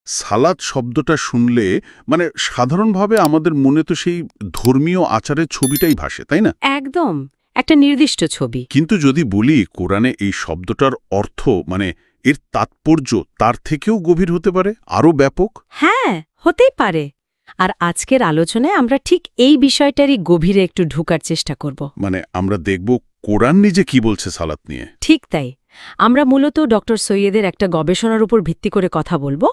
সালাদ শব্দটা শুনলে মানে সাধারণভাবে আমাদের মনে তো সেই ধর্মীয় আচারের ছবিটাই ভাসে, তাই না? একদম একটা নির্দিষ্ট ছবি। কিন্তু যদি বলি কোরআনে এই শব্দটার অর্থ মানে এর তাৎপর্য তার থেকেও গভীর হতে পারে, আরও ব্যাপক। হ্যাঁ, হতেই পারে। আর আজকের আলোচনায় আমরা ঠিক এই বিষয়টারই গভীরে একটু ঢোকার চেষ্টা করব। মানে আমরা দেখব কোরআন নিজে কি বলছে সালাত নিয়ে। ঠিক তাই। আমরা মূলত ডক্টর সৈয়দের একটা গবেষণার উপর ভিত্তি করে কথা বলবো।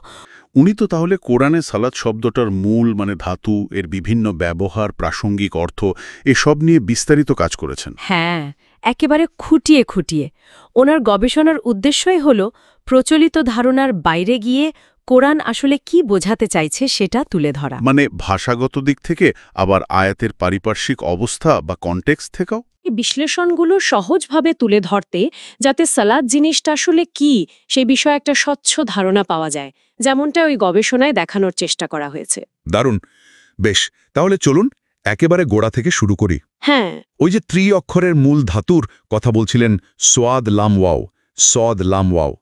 উনি তো তাহলে কোরআনে সালাত শব্দটার মূল মানে ধাতু, এর বিভিন্ন ব্যবহার, প্রাসঙ্গিক অর্থ এসব নিয়ে বিস্তারিত কাজ করেছেন। হ্যাঁ, একেবারে খুঁটিয়ে খুঁটিয়ে। ওনার গবেষণার উদ্দেশ্যই হল প্রচলিত ধারণার বাইরে গিয়ে কোরআন আসলে কি বোঝাতে চাইছে সেটা তুলে ধরা। মানে ভাষাগত দিক থেকে, আবার আয়াতের পারিপার্শ্বিক অবস্থা বা কনটেক্সট থেকেও। এই বিশ্লেষণগুলো সহজভাবে তুলে ধরতে, যাতে সালাত জিনিসটা আসলে কি সেই বিষয়ে একটা স্বচ্ছ ধারণা পাওয়া যায়, যেমনটা ওই গবেষণায় দেখানোর চেষ্টা করা হয়েছে। দারুণ। বেশ, তাহলে চলুন একেবারে গোড়া থেকে শুরু করি। হ্যাঁ, ওই যে অক্ষরের মূল ধাতুর কথা বলছিলেন, সোয়াদ লাম ওয়াও, সদ লাম ওয়াও,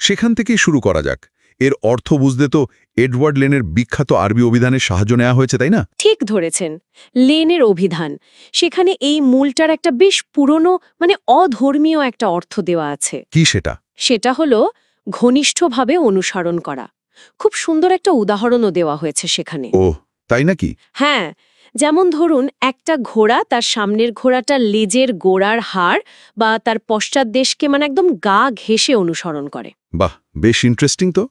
সেখান থেকেই শুরু করা যাক। এর অর্থ বুঝতে তো এডওয়ার্ড লেনের বিখ্যাত আরবি অভিধানের সাহায্য নেওয়া হয়েছে, তাই না? ঠিক ধরেছেন, লেনের অভিধান। সেখানে এই মূলটার একটা বেশ পুরনো মানে অধর্মীয় একটা অর্থ দেওয়া আছে। কি সেটা? সেটা হলো ঘনিষ্ঠভাবে অনুসরণ করা। খুব সুন্দর একটা উদাহরণও দেওয়া হয়েছে সেখানে। ও, তাই নাকি? হ্যাঁ, যেমন ধরুন একটা ঘোড়া তার সামনের ঘোড়াটার লেজের গোড়ার হাড় বা তার পশ্চাৎদেশকে মানে একদম গা ঘেঁষে অনুসরণ করে। বাহ, বেশ ইন্টারেস্টিং তো।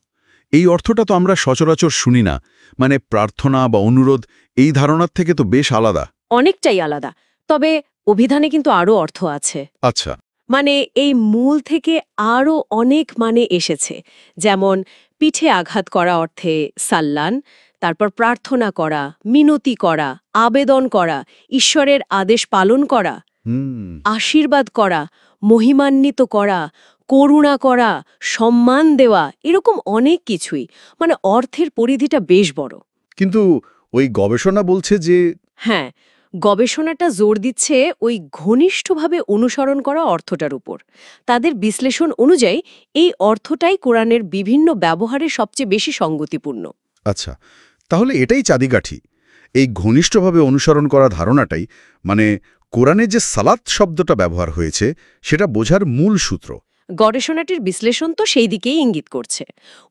এই অর্থটা তো আমরা সচরাচর শুনি না। মানে প্রার্থনা বা অনুরোধ, এই ধারণার থেকে তো বেশ আলাদা। অনেকটাই আলাদা। তবে অভিধানে কিন্তু আরও অর্থ আছে। আচ্ছা। মানে এই মূল থেকে আরও অনেক মানে এসেছে। যেমন পিঠে আঘাত করা অর্থে সাল্লান, তারপর প্রার্থনা করা, মিনতি করা, আবেদন করা, ঈশ্বরের আদেশ পালন করা, আশীর্বাদ করা, মহিমান্বিত করা, করুণা করা, সম্মান দেওয়া, এরকম অনেক কিছুই। মানে অর্থের পরিধিটা বেশ বড়। কিন্তু ওই গবেষণা বলছে যে হ্যাঁ, গবেষণাটা জোর দিচ্ছে ওই ঘনিষ্ঠভাবে অনুসরণ করা অর্থটার উপর। তাদের বিশ্লেষণ অনুযায়ী এই অর্থটাই কোরআনের বিভিন্ন ব্যবহারে সবচেয়ে বেশি সঙ্গতিপূর্ণ। আচ্ছা, তাহলে এটাই চাবিকাঠি। এই ঘনিষ্ঠভাবে অনুসরণ করা ধারণাটাই মানে কোরআনে যে সালাত শব্দটা ব্যবহার হয়েছে সেটা বোঝার মূল সূত্র। গবেষণাটির বিশ্লেষণ তো সেই দিকেই ইঙ্গিত করছে।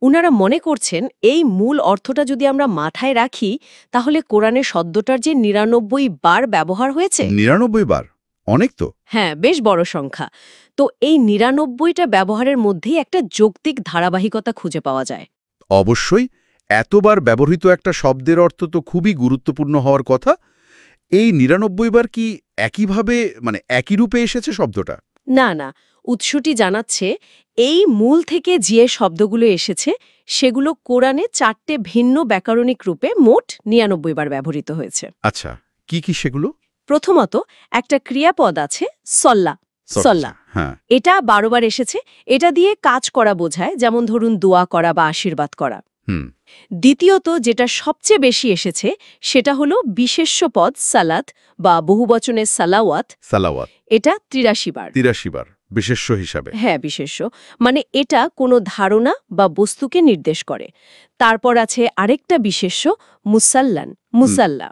উনারা মনে করছেন এই মূল অর্থটা যদি আমরা মাথায় রাখি, তাহলে কোরআনের শব্দটার যে ৯৯ বার ব্যবহার হয়েছে। ৯৯ বার? অনেক তো। হ্যাঁ, বেশ বড় সংখ্যা। তো এই ৯৯টা ব্যবহারের মধ্যেই একটা যৌক্তিক ধারাবাহিকতা খুঁজে পাওয়া যায়। অবশ্যই, এতবার ব্যবহৃত একটা শব্দের অর্থ তো খুবই গুরুত্বপূর্ণ হওয়ার কথা। এই ৯৯ বার কি একইভাবে মানে একই রূপে এসেছে শব্দটা? না না, উৎসটি জানাচ্ছে এই মূল থেকে যে শব্দগুলো এসেছে সেগুলো কোরআনে ৪টে ভিন্ন ব্যাকরণিক রূপে মোট ৯৯ বার ব্যবহৃত হয়েছে। আচ্ছা, কি কি সেগুলো? প্রথমত একটা ক্রিয়াপদ আছে সল্লা। সল্লা, হ্যাঁ। এটা ১২ বার এসেছে। এটা দিয়ে কাজ করা বোঝায়, যেমন ধরুন দোয়া করা বা আশীর্বাদ করা। দ্বিতীয়ত যেটা সবচেয়ে বেশি এসেছে সেটা হলো বিশেষ্য পদ সালাত বা বহুবচনের সালাওয়াত। সালাওয়াত, এটা ৮৩ বার। ৮৩ বার বিশেষ্য হিসাবে। হ্যাঁ, বিশেষ্য মানে এটা কোনো ধারণা বা বস্তুকে নির্দেশ করে। তারপর আছে আরেকটা বিশেষ্য মুসাল্লান, মুসাল্লা।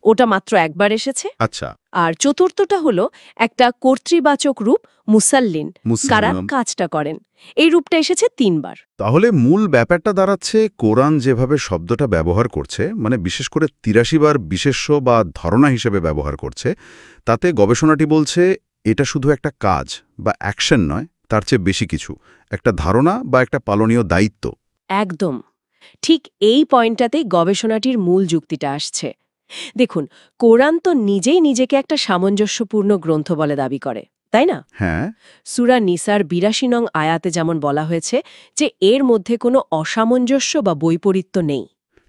ওটা মাত্র একবার এসেছে। আচ্ছা। আর চতুর্থটা হলো একটা কর্তৃবাচক রূপ মুসাল্লিন, কারা কাজটা করেন। এই রূপটা এসেছে ৩ বার। তাহলে মূল ব্যাপারটা দাঁড়াচ্ছে কোরআন যেভাবে শব্দটা ব্যবহার করছে, মানে বিশেষ করে ৮৩ বার বিশেষ্য বা ধারণা হিসেবে ব্যবহার করছে, তাতে গবেষণাটি বলছে এটা শুধু একটা কাজ বা অ্যাকশন নয়, তার চেয়ে বেশি কিছু, একটা ধারণা বা একটা পালনীয় দায়িত্ব। একদম ঠিক এই পয়েন্টটাতেই গবেষণাটির মূল যুক্তিটা আসছে। দেখুন, কোরআন তো নিজেই নিজেকে একটা সামঞ্জস্যপূর্ণ গ্রন্থ বলে দাবি করে, তাই না? হ্যাঁ। সূরা নিসার ৮২ নং আয়াতে যেমন বলা হয়েছে যে এর মধ্যে কোনো অসামঞ্জস্য বা বৈপরীত্য নেই।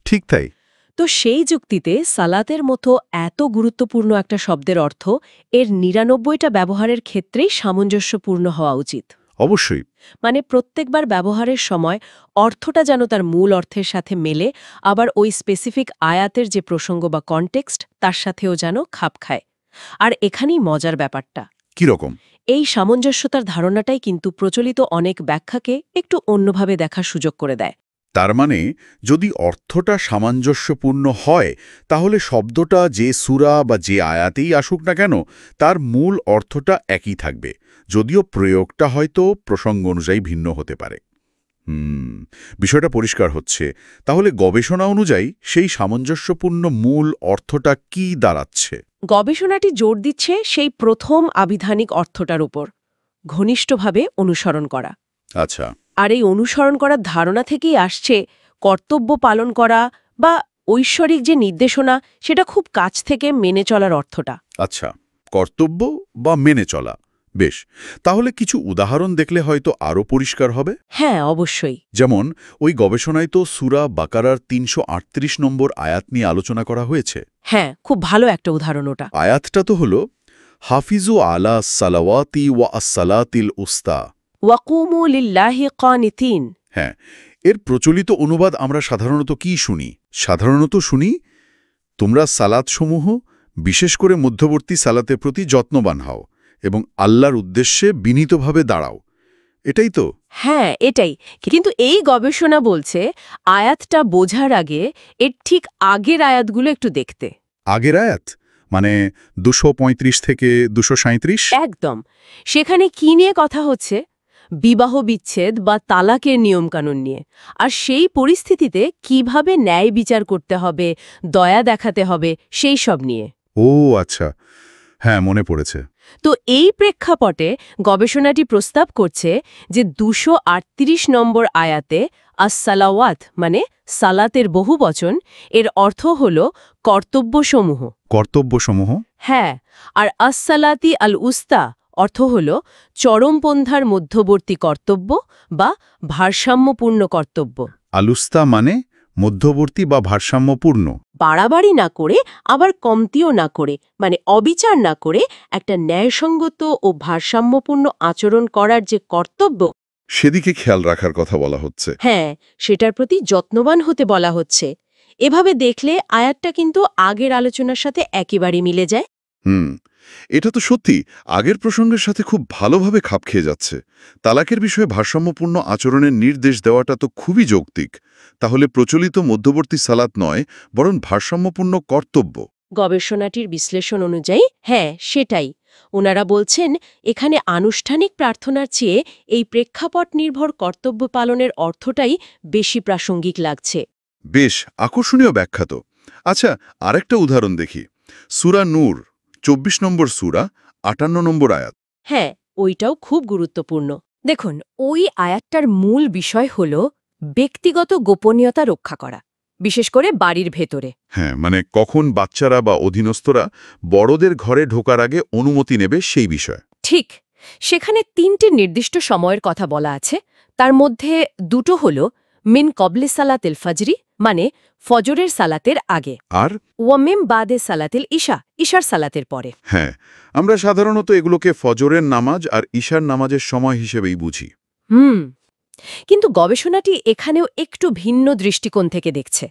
ঠিক তাই। তো সেই যুক্তিতে সালাতের মতো এত গুরুত্বপূর্ণ একটা শব্দের অর্থ এর ৯৯টা ব্যবহারের ক্ষেত্রেই সামঞ্জস্যপূর্ণ হওয়া উচিত। অবশ্যই। মানে প্রত্যেকবার ব্যবহারের সময় অর্থটা যেন তার মূল অর্থের সাথে মেলে, আবার ওই স্পেসিফিক আয়াতের যে প্রসঙ্গ বা কনটেক্সট তার সাথেও যেন খাপ খায়। আর এখানেই মজার ব্যাপারটা। কিরকম? এই সামঞ্জস্যতার ধারণাটাই কিন্তু প্রচলিত অনেক ব্যাখ্যাকে একটু অন্যভাবে দেখার সুযোগ করে দেয়। তার মানে যদি অর্থটা সামঞ্জস্যপূর্ণ হয় তাহলে শব্দটা যে সূরা বা যে আয়াতেই আসুক না কেন তার মূল অর্থটা একই থাকবে, যদিও প্রয়োগটা হয়তো প্রসঙ্গ অনুযায়ী ভিন্ন হতে পারে। বিষয়টা পরিষ্কার হচ্ছে। তাহলে গবেষণা অনুযায়ী সেই সামঞ্জস্যপূর্ণ মূল অর্থটা কি দাঁড়াচ্ছে? গবেষণাটি জোর দিচ্ছে সেই প্রথম আবিধানিক অর্থটার উপর, ঘনিষ্ঠভাবে অনুসরণ করা। আচ্ছা। আর এই অনুসরণ করার ধারণা থেকেই আসছে কর্তব্য পালন করা বা ঐশ্বরিক যে নির্দেশনা সেটা খুব কাছ থেকে মেনে চলার অর্থটা। আচ্ছা, কর্তব্য বা মেনে চলা। বেশ, তাহলে কিছু উদাহরণ দেখলে হয়তো আরও পরিষ্কার হবে। হ্যাঁ, অবশ্যই। যেমন ওই গবেষণায় তো সূরা বাকারার ৩৩৮ নম্বর আয়াত নিয়ে আলোচনা করা হয়েছে। হ্যাঁ, খুব ভালো একটা উদাহরণ ওটা। আয়াতটা তো হলো হাফিজু আলা সালাওয়াতি ওয়া আসসালাতিল উস্তা। ওয়াকুমু লিল্লাহি কানিতিন। হ্যাঁ, এর প্রচলিত অনুবাদ আমরা সাধারণত কি শুনি? সাধারণত শুনি, তোমরা সালাতসমূহ বিশেষ করে মধ্যবর্তী সালাতের প্রতি যত্নবান হও এবং আল্লাহর উদ্দেশ্যে বিনীতভাবে দাঁড়াও। এটাই তো? হ্যাঁ, এটাই। কিন্তু এই গবেষণা বলছে আয়াতটা বোঝার আগে এর ঠিক আগের আয়াতগুলো একটু দেখতে। আগের আয়াত মানে ২৩৫ থেকে ২৩৭? একদম। সেখানে কি নিয়ে কথা হচ্ছে? বিবাহ বিচ্ছেদ বা তালাকের নিয়মকানুন নিয়ে। আর সেই পরিস্থিতিতে কিভাবে ন্যায় বিচার করতে হবে, দয়া দেখাতে হবে, সেই সব নিয়ে। ও আচ্ছা, হ্যাঁ মনে পড়েছে। তো এই প্রেক্ষাপটে গবেষণাটি প্রস্তাব করছে যে ২৩৮ নম্বর আয়াতে আস-সালাওয়াত মানে সালাতের বহুবচন, এর অর্থ হল কর্তব্যসমূহ। কর্তব্যসমূহ? হ্যাঁ, আর আস-সালাতি আল-উস্তা অর্থ হল চরমপন্থার মধ্যবর্তী কর্তব্য বা ভারসাম্যপূর্ণ কর্তব্য। আলুস্তা মানে মধ্যবর্তী বা ভারসাম্যপূর্ণ। বাড়াবাড়ি না করে আবার কমতিও না করে, মানে অবিচার না করে একটা ন্যায়সঙ্গত ও ভারসাম্যপূর্ণ আচরণ করার যে কর্তব্য, সেদিকে খেয়াল রাখার কথা বলা হচ্ছে। হ্যাঁ, সেটার প্রতি যত্নবান হতে বলা হচ্ছে। এভাবে দেখলে আয়াতটা কিন্তু আগের আলোচনার সাথে একেবারে মিলে যায়। এটা তো সত্যি আগের প্রসঙ্গের সাথে খুব ভালোভাবে খাপ খেয়ে যাচ্ছে। তালাকের বিষয়ে ভারসাম্যপূর্ণ আচরণের নির্দেশ দেওয়াটা তো খুবই যৌক্তিক। তাহলে প্রচলিত মধ্যবর্তী সালাত নয়, বরং ভারসাম্যপূর্ণ কর্তব্য। গবেষণাটির বিশ্লেষণ অনুযায়ী হ্যাঁ, সেটাই। ওনারা বলছেন এখানে আনুষ্ঠানিক প্রার্থনার চেয়ে এই প্রেক্ষাপট নির্ভর কর্তব্য পালনের অর্থটাই বেশি প্রাসঙ্গিক লাগছে। বেশ আকর্ষণীয় ব্যাখ্যা তো। আচ্ছা, আরেকটা উদাহরণ দেখি। সূরা নূর ২৪ নম্বর সূরা ৫৮ নম্বর আয়াত। হ্যাঁ, ওইটাও খুব গুরুত্বপূর্ণ। দেখুন, ওই আয়াতটার মূল বিষয় হল ব্যক্তিগত গোপনীয়তা রক্ষা করা, বিশেষ করে বাড়ির ভেতরে। হ্যাঁ, মানে কখন বাচ্চারা বা অধীনস্থরা বড়দের ঘরে ঢোকার আগে অনুমতি নেবে সেই বিষয়। ঠিক। সেখানে ৩টি নির্দিষ্ট সময়ের কথা বলা আছে। তার মধ্যে দুটো হল মিন কবলে সালাতিল ফাজরি মানে ফজরের সালাতের আগে, আর ওয়ামিম বাদে সালাতিল ইশা ইশার সালাতের পরে। হ্যাঁ, আমরা সাধারণত এগুলোকে ফজরের নামাজ আর ঈশার নামাজের সময় হিসেবেই বুঝি। কিন্তু গবেষণাটি এখানেও একটু ভিন্ন দৃষ্টিকোণ থেকে দেখছে।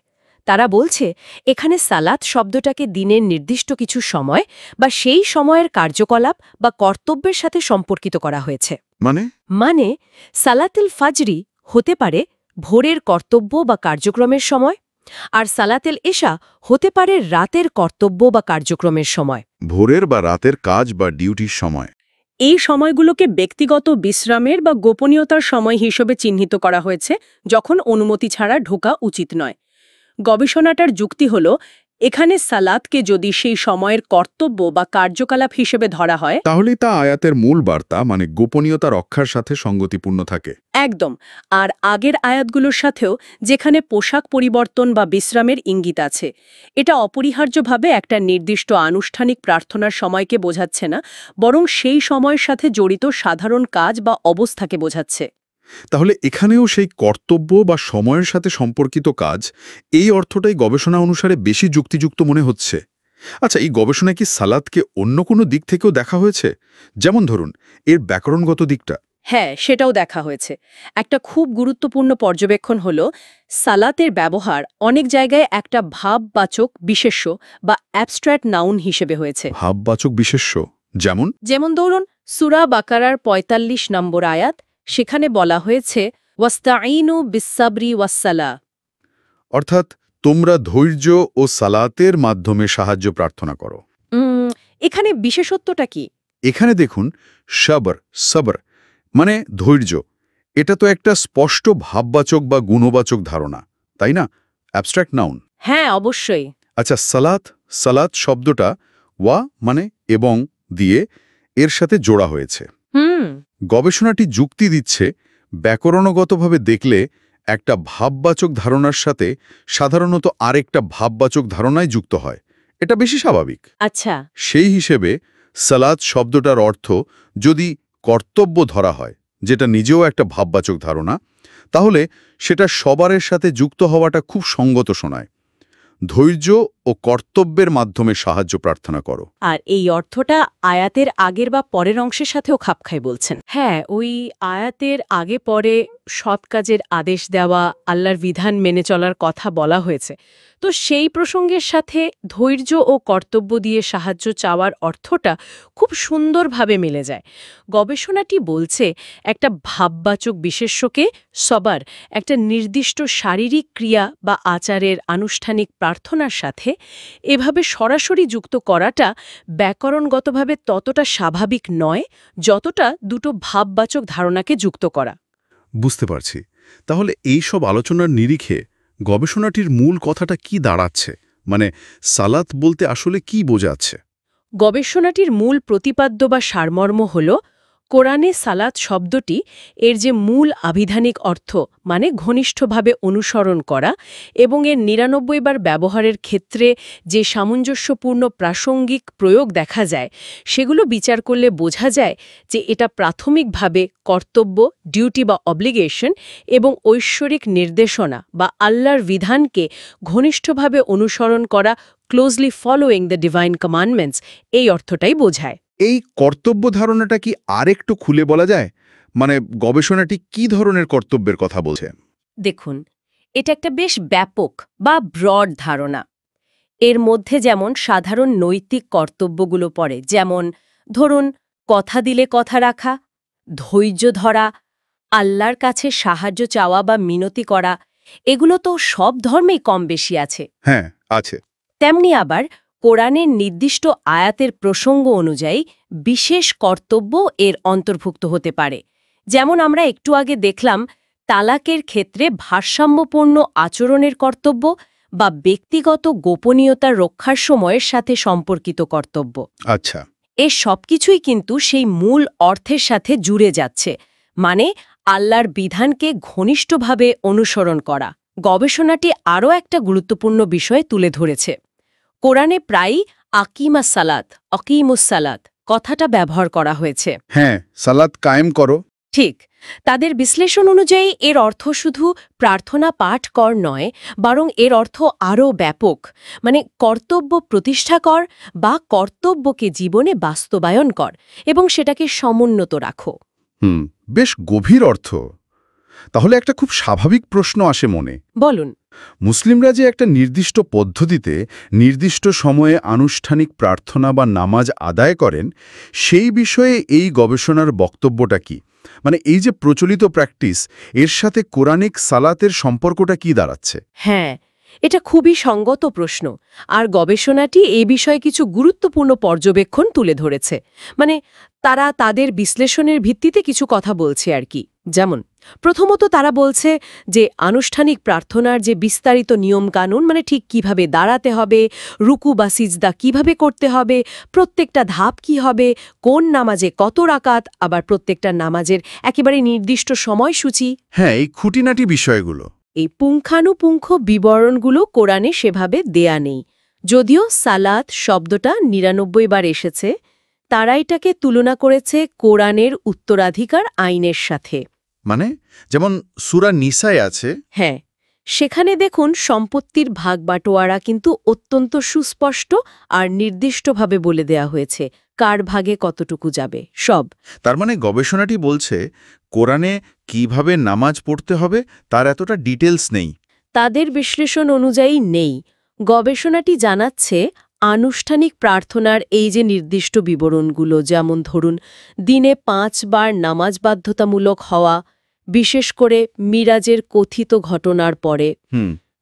তারা বলছে এখানে সালাত শব্দটাকে দিনের নির্দিষ্ট কিছু সময় বা সেই সময়ের কার্যকলাপ বা কর্তব্যের সাথে সম্পর্কিত করা হয়েছে। মানে সালাতুল ফাজরি হতে পারে ভোরের কর্তব্য বা কার্যক্রমের সময়, আর সালাতুল ইশা হতে পারে রাতের কর্তব্য বা কার্যক্রমের সময়। ভোরের বা রাতের কাজ বা ডিউটির সময়। এই সময়গুলোকে ব্যক্তিগত বিশ্রামের বা গোপনীয়তার সময় হিসেবে চিহ্নিত করা হয়েছে, যখন অনুমতি ছাড়া ঢোকা উচিত নয়। গবেষণাটার যুক্তি হল এখানে সালাতকে যদি সেই সময়ের কর্তব্য বা কার্যকলাপ হিসেবে ধরা হয় তাহলেই তা আয়াতের মূল বার্তা মানে গোপনীয়তা রক্ষার সাথে সঙ্গতিপূর্ণ থাকে। একদম। আর আগের আয়াতগুলোর সাথেও যেখানে পোশাক পরিবর্তন বা বিশ্রামের ইঙ্গিত আছে, এটা অপরিহার্যভাবে একটা নির্দিষ্ট আনুষ্ঠানিক প্রার্থনার সময়কে বোঝাচ্ছে না, বরং সেই সময়ের সাথে জড়িত সাধারণ কাজ বা অবস্থাকে বোঝাচ্ছে। তাহলে এখানেও সেই কর্তব্য বা সময়ের সাথে সম্পর্কিত কাজ, এই অর্থটাই গবেষণা অনুসারে বেশি যুক্তিযুক্ত মনে হচ্ছে। আচ্ছা, এই গবেষণায় কি সালাতকে অন্য কোনো দিক থেকেও দেখা হয়েছে? যেমন ধরুন এর ব্যাকরণগত দিকটা। হ্যাঁ, সেটাও দেখা হয়েছে। একটা খুব গুরুত্বপূর্ণ পর্যবেক্ষণ হল সালাতের ব্যবহার অনেক জায়গায় একটা ভাববাচক বিশেষ্য বা অ্যাবস্ট্র্যাক্ট নাউন হিসেবে হয়েছে। ভাববাচক বিশেষ্য যেমন? যেমন ধরুন সূরা বাকারার ৪৫ নম্বর আয়াত, সেখানে বলা হয়েছে ওয়াস্তাঈনু বিসসাবরি ওয়াসসালা। অর্থাৎ তোমরা ধৈর্য ও সালাতের মাধ্যমে সাহায্য প্রার্থনা করো। এখানে বিশেষত্বটা কি? এখানে দেখুন সবর মানে ধৈর্য, এটা তো একটা স্পষ্ট ভাববাচক বা গুণবাচক ধারণা, তাই না? Abstract noun. হ্যাঁ, অবশ্যই। আচ্ছা, সালাত শব্দটা ওয়া মানে এবং দিয়ে এর সাথে জোড়া হয়েছে। গবেষণাটি যুক্তি দিচ্ছে ব্যাকরণগতভাবে দেখলে একটা ভাববাচক ধারণার সাথে সাধারণত আরেকটা ভাববাচক ধারণায় যুক্ত হয়। এটা বেশি স্বাভাবিক। আচ্ছা। সেই হিসেবে সালাত শব্দটার অর্থ যদি কর্তব্য ধরা হয়, যেটা নিজেও একটা ভাববাচক ধারণা, তাহলে সেটা সবারের সাথে যুক্ত হওয়াটা খুব সঙ্গত শোনায়। ধৈর্য ও কর্তব্যের মাধ্যমে সাহায্য প্রার্থনা করো। আর এই অর্থটা আয়াতের আগের বা পরের অংশের সাথেও খাপ খায় বলছেন। হ্যাঁ, ওই আয়াতের আগে পরে সৎ কাজের আদেশ দেওয়া, আল্লাহর বিধান মেনে চলার কথা বলা হয়েছে। তো সেই প্রসঙ্গের সাথে ধৈর্য ও কর্তব্য দিয়ে সাহায্য চাওয়ার অর্থটা খুব সুন্দরভাবে মিলে যায়। গবেষণাটি বলছে একটা ভাববাচক বিশেষ্যকে সবার একটা নির্দিষ্ট শারীরিক ক্রিয়া বা আচারের আনুষ্ঠানিক প্রার্থনার সাথে এভাবে সরাসরি যুক্ত করাটা ব্যাকরণগতভাবে ততটা স্বাভাবিক নয় যতটা দুটো ভাববাচক ধারণাকে যুক্ত করা। বুঝতে পারছি। তাহলে এই সব আলোচনার নিরিখে গবেষণাটির মূল কথাটা কি দাঁড়াচ্ছে? মানে সালাত বলতে আসলে কি বোঝাচ্ছে? গবেষণাটির মূল প্রতিপাদ্য বা সারমর্ম হল কোরআনে সালাত শব্দটি এর যে মূল আবিধানিক অর্থ মানে ঘনিষ্ঠভাবে অনুসরণ করা এবং এর ৯৯ বার ব্যবহারের ক্ষেত্রে যে সামঞ্জস্যপূর্ণ প্রাসঙ্গিক প্রয়োগ দেখা যায় সেগুলো বিচার করলে বোঝা যায় যে এটা প্রাথমিকভাবে কর্তব্য, ডিউটি বা অব্লিগেশন এবং ঐশ্বরিক নির্দেশনা বা আল্লাহর বিধানকে ঘনিষ্ঠভাবে অনুসরণ করা, closely following the divine commandments, এই অর্থটাই বোঝায়। এই কর্তব্য ধারণাটা কি আরেকটু খুলে বলা যায়? মানে গবেষণাটি কি ধরনের কর্তব্যের কথা বলছে? দেখুন, এটা একটা বেশ ব্যাপক বা ব্রড ধারণা। এর মধ্যে যেমন সাধারণ নৈতিক কর্তব্যগুলো পড়ে, যেমন ধরুন কথা দিলে কথা রাখা, ধৈর্য ধরা, আল্লাহর কাছে সাহায্য চাওয়া বা মিনতি করা, এগুলো তো সব ধর্মেই কম বেশি আছে। হ্যাঁ, আছে। তেমনি আবার কোরআনের নির্দিষ্ট আয়াতের প্রসঙ্গ অনুযায়ী বিশেষ কর্তব্য এর অন্তর্ভুক্ত হতে পারে। যেমন আমরা একটু আগে দেখলাম তালাকের ক্ষেত্রে ভারসাম্যপূর্ণ আচরণের কর্তব্য বা ব্যক্তিগত গোপনীয়তা রক্ষার সময়ের সাথে সম্পর্কিত কর্তব্য। আচ্ছা। এ সবকিছুই কিন্তু সেই মূল অর্থের সাথে জুড়ে যাচ্ছে, মানে আল্লাহর বিধানকে ঘনিষ্ঠভাবে অনুসরণ করা। গবেষণাটি আরও একটা গুরুত্বপূর্ণ বিষয় তুলে ধরেছে। কোরআনে প্রায়ই আকিমুস সালাত কথাটা ব্যবহার করা হয়েছে। হ্যাঁ, সালাত কায়েম করো। ঠিক। তাদের বিশ্লেষণ অনুযায়ী এর অর্থ শুধু প্রার্থনা পাঠ কর নয়, বরং এর অর্থ আরও ব্যাপক, মানে কর্তব্য প্রতিষ্ঠা কর বা কর্তব্যকে জীবনে বাস্তবায়ন কর এবং সেটাকে সমুন্নত রাখো। বেশ গভীর অর্থ। তাহলে একটা খুব স্বাভাবিক প্রশ্ন আসে মনে। বলুন। মুসলিমরা যে একটা নির্দিষ্ট পদ্ধতিতে নির্দিষ্ট সময়ে আনুষ্ঠানিক প্রার্থনা বা নামাজ আদায় করেন, সেই বিষয়ে এই গবেষণার বক্তব্যটা কি? মানে এই যে প্রচলিত প্র্যাকটিস, এর সাথে কোরআনিক সালাতের সম্পর্কটা কি দাঁড়াচ্ছে? হ্যাঁ, এটা খুবই সঙ্গত প্রশ্ন। আর গবেষণাটি এই বিষয়ে কিছু গুরুত্বপূর্ণ পর্যবেক্ষণ তুলে ধরেছে। মানে তারা তাদের বিশ্লেষণের ভিত্তিতে কিছু কথা বলছে আর কি। যেমন প্রথমত তারা বলছে যে আনুষ্ঠানিক প্রার্থনার যে বিস্তারিত নিয়মকানুন, মানে ঠিক কিভাবে দাঁড়াতে হবে, রুকু বা সিজদা কিভাবে করতে হবে, প্রত্যেকটা ধাপ কি হবে, কোন নামাজে কত রাকাত, আবার প্রত্যেকটা নামাজের একেবারে নির্দিষ্ট সময়সূচি। হ্যাঁ, এই খুঁটিনাটি বিষয়গুলো। এই পুঙ্খানুপুঙ্খ বিবরণগুলো কোরআনে সেভাবে দেয়া নেই। যদিও সালাত শব্দটা ৯৯ বার এসেছে, তারা এটাকে তুলনা করেছে কোরআনের উত্তরাধিকার আইনের সাথে। মানে যেমন সূরা নিসায় আছে। হ্যাঁ, সেখানে দেখুন সম্পত্তির ভাগ বাটোয়ারা কিন্তু অত্যন্ত সুস্পষ্ট আর নির্দিষ্টভাবে বলে দেয়া হয়েছে কার ভাগে কতটুকু যাবে সব। তার মানে গবেষণাটি বলছে কোরআনে কিভাবে নামাজ পড়তে হবে তার এতটা ডিটেলস নেই। তাদের বিশ্লেষণ অনুযায়ী নেই। গবেষণাটি জানাচ্ছে আনুষ্ঠানিক প্রার্থনার এই যে নির্দিষ্ট বিবরণগুলো, যেমন ধরুন দিনে ৫ বার নামাজ বাধ্যতামূলক হওয়া, বিশেষ করে মিরাজের কথিত ঘটনার পরে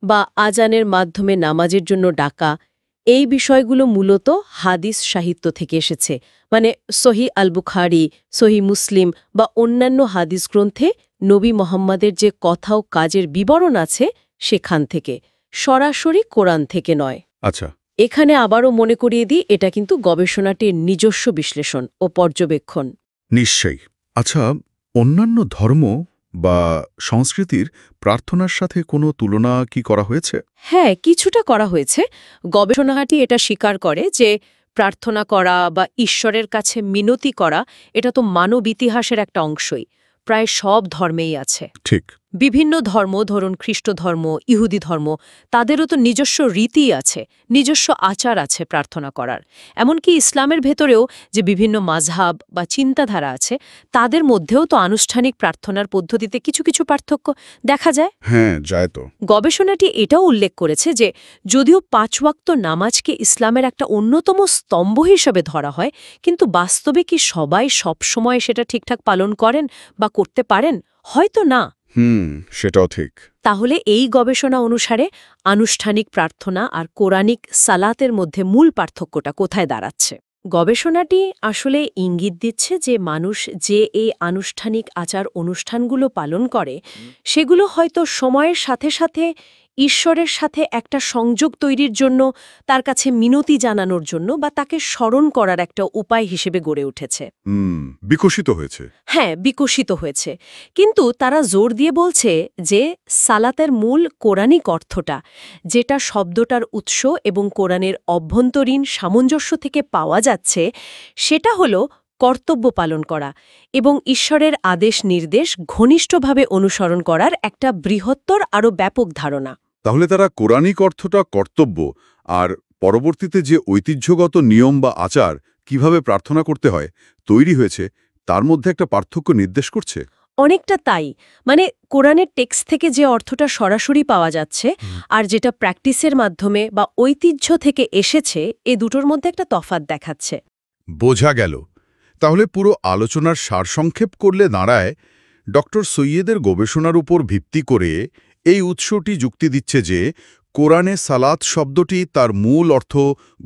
বা আজানের মাধ্যমে নামাজের জন্য ডাকা, এই বিষয়গুলো মূলত হাদিস সাহিত্য থেকে এসেছে, মানে সহি আল বুখারী, সহি মুসলিম বা অন্যান্য হাদিস গ্রন্থে নবী মোহাম্মদের যে কথা ও কাজের বিবরণ আছে সেখান থেকে, সরাসরি কোরআন থেকে নয়। আচ্ছা। এখানে আবারও মনে করিয়ে দিই, এটা কিন্তু গবেষণাটির নিজস্ব বিশ্লেষণ ও পর্যবেক্ষণ। নিশ্চয়ই। আচ্ছা, অন্যান্য ধর্ম বা সংস্কৃতির প্রার্থনার সাথে কোনো তুলনা কি করা হয়েছে? হ্যাঁ, কিছুটা করা হয়েছে। গবেষণাটি এটা স্বীকার করে যে প্রার্থনা করা বা ঈশ্বরের কাছে মিনতি করা, এটা তো মানব ইতিহাসের একটা অংশই, প্রায় সব ধর্মেই আছে। ঠিক। বিভিন্ন ধর্ম, ধরুন খ্রিস্ট ধর্ম, ইহুদি ধর্ম, তাদেরও তো নিজস্ব রীতি আছে, নিজস্ব আচার আছে প্রার্থনা করার। এমনকি ইসলামের ভেতরেও যে বিভিন্ন মাযহাব বা চিন্তাধারা আছে, তাদের মধ্যেও তো আনুষ্ঠানিক প্রার্থনার পদ্ধতিতে কিছু কিছু পার্থক্য দেখা যায়। হ্যাঁ, যায় তো। গবেষণাটি এটাও উল্লেখ করেছে যে যদিও ৫ ওয়াক্ত নামাজকে ইসলামের একটা অন্যতম স্তম্ভ হিসেবে ধরা হয়, কিন্তু বাস্তবে কি সবাই সবসময় সেটা ঠিকঠাক পালন করেন বা করতে পারেন? হয়তো না। সেটাও ঠিক। তাহলে এই গবেষণা অনুসারে আনুষ্ঠানিক প্রার্থনা আর কোরআনিক সালাতের মধ্যে মূল পার্থক্যটা কোথায় দাঁড়াচ্ছে? গবেষণাটি আসলে ইঙ্গিত দিচ্ছে যে মানুষ যে এই আনুষ্ঠানিক আচার অনুষ্ঠানগুলো পালন করে, সেগুলো হয়তো সময়ের সাথে সাথে ঈশ্বরের সাথে একটা সংযোগ তৈরির জন্য, তার কাছে মিনতি জানানোর জন্য বা তাকে স্মরণ করার একটা উপায় হিসেবে গড়ে উঠেছে। বিকশিত হয়েছে। হ্যাঁ, বিকশিত হয়েছে। কিন্তু তারা জোর দিয়ে বলছে যে সালাতের মূল কোরআনিক অর্থটা, যেটা শব্দটার উৎস এবং কোরআনের অভ্যন্তরীণ সামঞ্জস্য থেকে পাওয়া যাচ্ছে, সেটা হলো কর্তব্য পালন করা এবং ঈশ্বরের আদেশ নির্দেশ ঘনিষ্ঠভাবে অনুসরণ করার একটা বৃহত্তর আরও ব্যাপক ধারণা। তাহলে তারা কোরআনিক অর্থটা কর্তব্য আর পরবর্তীতে যে ঐতিহ্যগত নিয়ম বা আচার কিভাবে প্রার্থনা করতে হয় তৈরি হয়েছে, তার মধ্যে একটা পার্থক্য নির্দেশ করছে। অনেকটা তাই। মানে কোরআনের টেক্সট থেকে যে অর্থটা সরাসরি পাওয়া যাচ্ছে আর যেটা প্র্যাকটিসের মাধ্যমে বা ঐতিহ্য থেকে এসেছে, এ দুটোর মধ্যে একটা তফাৎ দেখাচ্ছে। বোঝা গেল। তাহলে পুরো আলোচনার সারসংক্ষেপ করলে দাঁড়ায়, ডক্টর সৈয়দের গবেষণার উপর ভিত্তি করে এই উৎসটি যুক্তি দিচ্ছে যে কোরআনে সালাত শব্দটি তার মূল অর্থ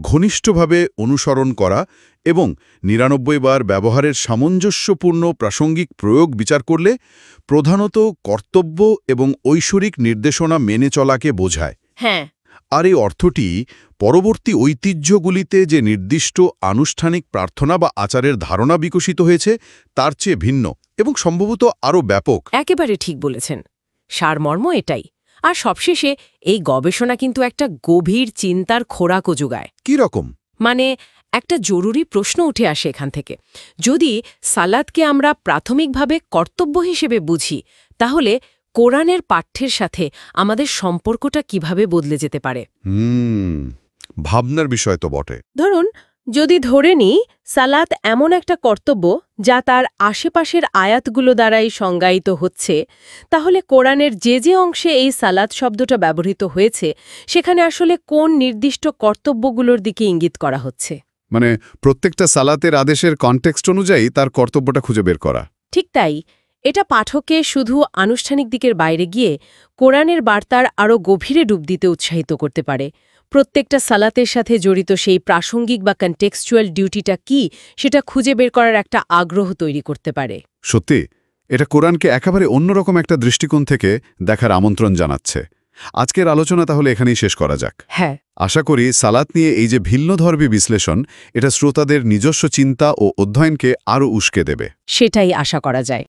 ঘনিষ্ঠভাবে অনুসরণ করা এবং ৯৯ বার ব্যবহারের সামঞ্জস্যপূর্ণ প্রাসঙ্গিক প্রয়োগ বিচার করলে প্রধানত কর্তব্য এবং ঐশ্বরিক নির্দেশনা মেনে চলাকে বোঝায়। হ্যাঁ। আর এই অর্থটি পরবর্তী ঐতিহ্যগুলিতে যে নির্দিষ্ট আনুষ্ঠানিক প্রার্থনা বা আচারের ধারণা বিকশিত হয়েছে তার চেয়ে ভিন্ন এবং সম্ভবত আরও ব্যাপক। একেবারে ঠিক বলেছেন। সারমর্ম এটাই। আর সবশেষে এই গবেষণা কিন্তু একটা গভীর চিন্তার খোরাকও যোগায়। কী রকম? মানে একটা জরুরি প্রশ্ন উঠে আসে এখান থেকে। যদি সালাতকে আমরা প্রাথমিকভাবে কর্তব্য হিসেবে বুঝি, তাহলে কোরআনের পাঠ্যের সাথে আমাদের সম্পর্কটা কিভাবে বদলে যেতে পারে? ভাবনার বিষয় তো বটে। ধরুন, যদি ধরে নিই সালাত এমন একটা কর্তব্য যা তার আশেপাশের আয়াতগুলো দ্বারাই সংজ্ঞায়িত হচ্ছে, তাহলে কোরআনের যে যে অংশে এই সালাত শব্দটা ব্যবহৃত হয়েছে, সেখানে আসলে কোন নির্দিষ্ট কর্তব্যগুলোর দিকে ইঙ্গিত করা হচ্ছে? মানে প্রত্যেকটা সালাতের আদেশের কনটেক্সট অনুযায়ী তার কর্তব্যটা খুঁজে বের করা। ঠিক তাই। এটা পাঠককে শুধু আনুষ্ঠানিক দিকের বাইরে গিয়ে কোরআনের বার্তার আরও গভীরে ডুব দিতে উৎসাহিত করতে পারে। প্রত্যেকটা সালাতের সাথে জড়িত সেই প্রাসঙ্গিক বা কনটেক্সচুয়াল ডিউটিটা কি, সেটা খুঁজে বের করার একটা আগ্রহ তৈরি করতে পারে। সত্যি, এটা কোরআনকে একেবারে অন্যরকম একটা দৃষ্টিকোণ থেকে দেখার আমন্ত্রণ জানাচ্ছে। আজকের আলোচনা তাহলে এখানেই শেষ করা যাক। হ্যাঁ। আশা করি সালাত নিয়ে এই যে ভিন্নধর্মী বিশ্লেষণ, এটা শ্রোতাদের নিজস্ব চিন্তা ও অধ্যয়নকে আরও উস্কে দেবে। সেটাই আশা করা যায়।